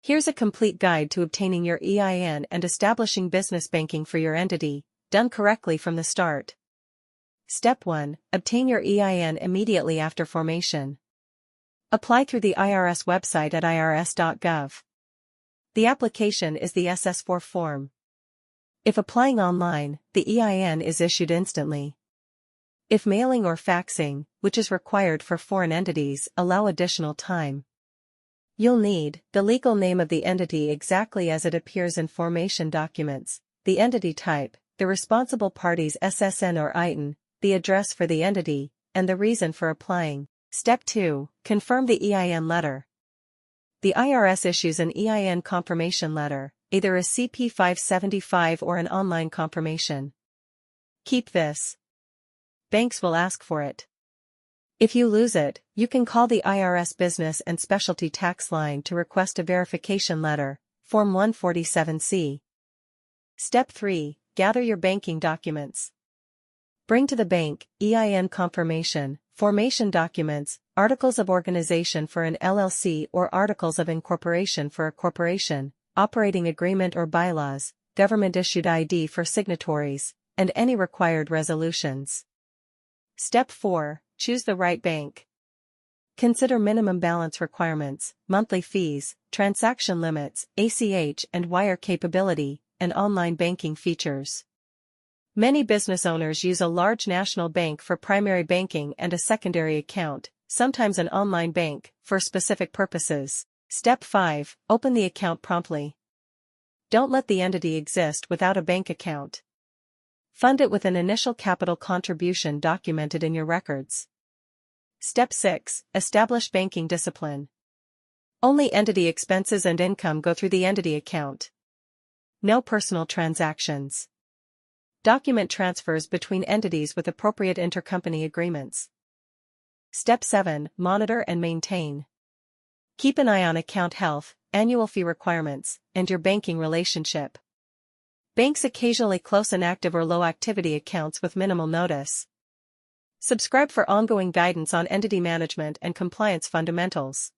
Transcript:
Here's a complete guide to obtaining your EIN and establishing business banking for your entity, done correctly from the start. Step 1. Obtain your EIN immediately after formation. Apply through the IRS website at irs.gov. The application is the SS4 form. If applying online, the EIN is issued instantly. If mailing or faxing, which is required for foreign entities, allow additional time. You'll need the legal name of the entity exactly as it appears in formation documents, the entity type, the responsible party's SSN or EIN, the address for the entity, and the reason for applying. Step 2. Confirm the EIN letter. The IRS issues an EIN confirmation letter, either a CP 575 or an online confirmation. Keep this. Banks will ask for it. If you lose it, you can call the IRS Business and Specialty Tax Line to request a verification letter, Form 147C. Step 3. Gather your banking documents. Bring to the bank, EIN confirmation, formation documents, articles of organization for an LLC or articles of incorporation for a corporation, operating agreement or bylaws, government-issued ID for signatories, and any required resolutions. Step 4. Choose the right bank. Consider minimum balance requirements, monthly fees, transaction limits, ACH and wire capability, and online banking features. Many business owners use a large national bank for primary banking and a secondary account, sometimes an online bank, for specific purposes. Step 5. Open the account promptly. Don't let the entity exist without a bank account. Fund it with an initial capital contribution documented in your records. Step 6. Establish banking discipline. Only entity expenses and income go through the entity account. No personal transactions. Document transfers between entities with appropriate intercompany agreements. Step 7. Monitor and maintain. Keep an eye on account health, annual fee requirements, and your banking relationship. Banks occasionally close inactive or low-activity accounts with minimal notice. Subscribe for ongoing guidance on entity management and compliance fundamentals.